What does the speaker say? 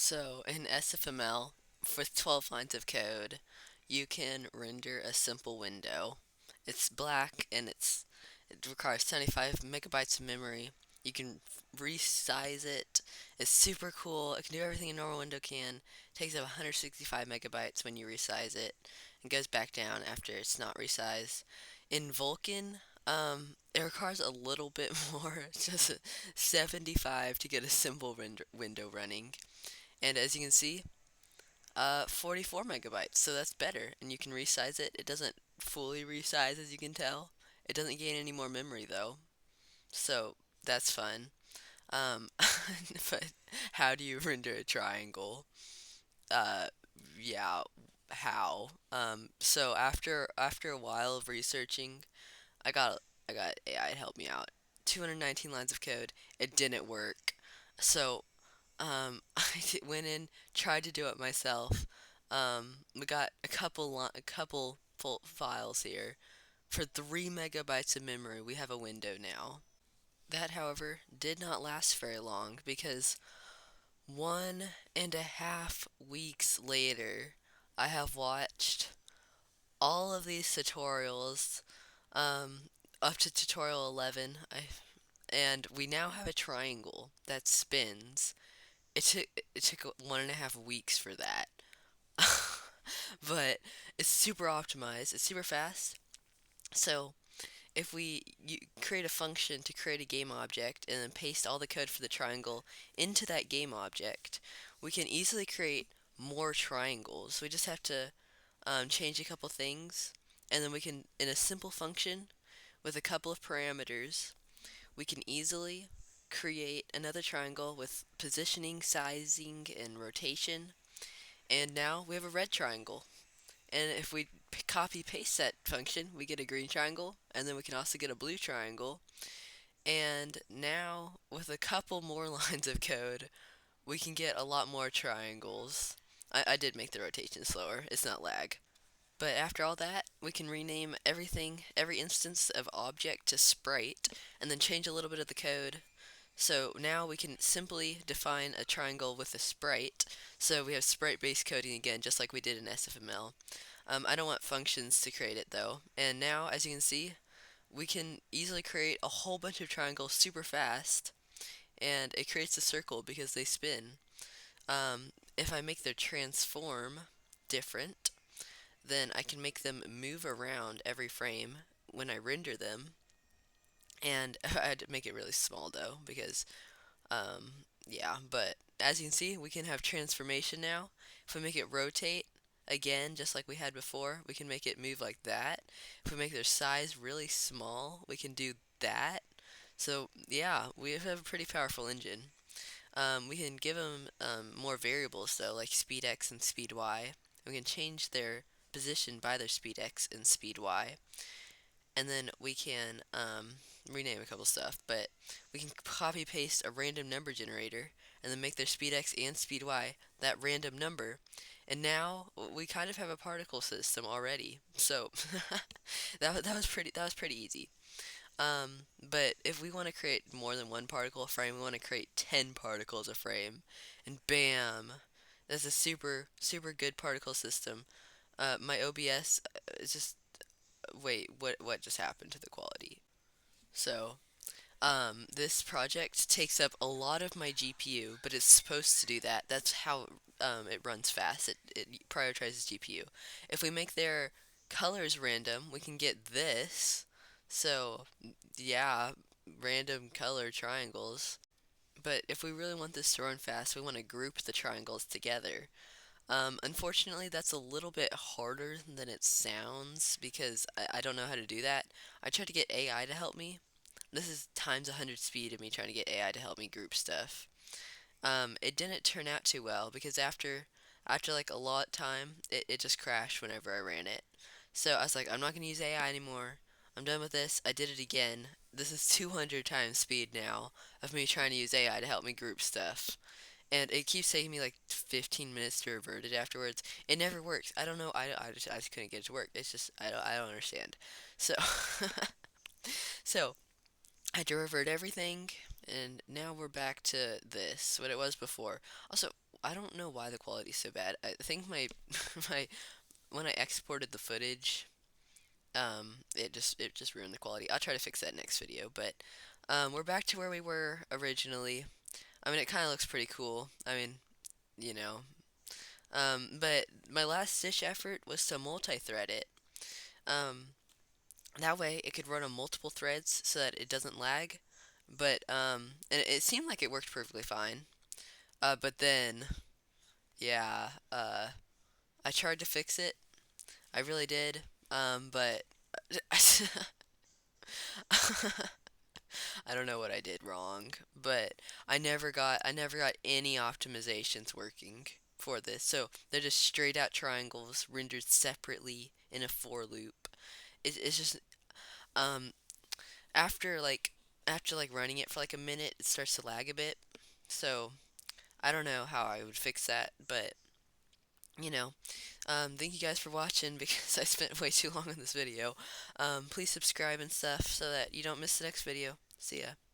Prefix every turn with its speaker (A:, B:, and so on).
A: So in SFML, with 12 lines of code, you can render a simple window. It's black and it requires 75 megabytes of memory. You can resize it. It's super cool. It can do everything a normal window can. It takes up 165 megabytes when you resize it and goes back down after it's not resized. In Vulkan, it requires a little bit more, just 75 to get a simple window running. And as you can see, 44 megabytes, so that's better. And you can resize it. It doesn't fully resize, as you can tell. It doesn't gain any more memory, though. So that's fun. Um, but how do you render a triangle? Uh, yeah, how? So after a while of researching, I got I got AI to help me out. 219 lines of code. It didn't work. So went in, tried to do it myself. We got a couple full files here. For 3 megabytes of memory, we have a window now. That, however, did not last very long because 1.5 weeks later, I have watched all of these tutorials, um, up to tutorial 11, and we now have a triangle that spins. It took 1.5 weeks for that. But it's super optimized. It's super fast. So if we create a function to create a game object and then paste all the code for the triangle into that game object, we can easily create more triangles. We just have to change a couple things, and then we can, in a simple function with a couple of parameters, we can easily create another triangle with positioning, sizing, and rotation. And now we have a red triangle. And if we copy paste that function, we get a green triangle, and then we can also get a blue triangle. And now, with a couple more lines of code, we can get a lot more triangles. I did make the rotation slower, it's not lag. But after all that, we can rename everything, every instance of object to sprite, and then change a little bit of the code. So now we can simply define a triangle with a sprite. So we have sprite-based coding again, just like we did in SFML. I don't want functions to create it though. And now, as you can see, we can easily create a whole bunch of triangles super fast, and it creates a circle because they spin. If I make their transform different, then I can make them move around every frame when I render them. And I had to make it really small though, because yeah, but as you can see, we can have transformation now. If we make it rotate, again, just like we had before, we can make it move like that. If we make their size really small, we can do that. So yeah, we have a pretty powerful engine. We can give them more variables though, like speed x and speed y. We can change their position by their speed x and speed y, and then we can rename a couple stuff, but we can copy paste a random number generator and then make their speed x and speed y that random number. And now we kind of have a particle system already. So that was pretty easy. But if we want to create more than one particle a frame, we want to create 10 particles a frame, and bam, that's a super good particle system. My OBS is just wait, what just happened to the quality? So, this project takes up a lot of my GPU, but it's supposed to do that. That's how it runs fast. It prioritizes GPU. If we make their colors random, we can get this. So, yeah, random color triangles. But if we really want this to run fast, we want to group the triangles together. Unfortunately, that's a little bit harder than it sounds because I don't know how to do that. I tried to get AI to help me. This is times 100 speed of me trying to get AI to help me group stuff. It didn't turn out too well because after like a lot of time, it just crashed whenever I ran it. So I was like, I'm not gonna use AI anymore. I'm done with this. I did it again. This is 200 times speed now of me trying to use AI to help me group stuff, and it keeps taking me like 15 minutes to revert it afterwards. It never works. I don't know. I just couldn't get it to work. It's just I don't understand. So so I had to revert everything, And now we're back to this, what it was before. Also, I don't know why the quality's so bad. I think my my when I exported the footage, it just ruined the quality. I'll try to fix that next video, but we're back to where we were originally. I mean, it kind of looks pretty cool. I mean, you know, but my last ditch effort was to multi-thread it. Um, that way it could run on multiple threads so that it doesn't lag. But and it seemed like it worked perfectly fine. But then, yeah, I tried to fix it. I really did. But I don't know what I did wrong, but I never got any optimizations working for this. So they're just straight out triangles rendered separately in a for loop. It's just um after running it for like a minute, it starts to lag a bit. So I don't know how I would fix that, but you know, thank you guys for watching because I spent way too long on this video. Please subscribe and stuff so that you don't miss the next video. See ya.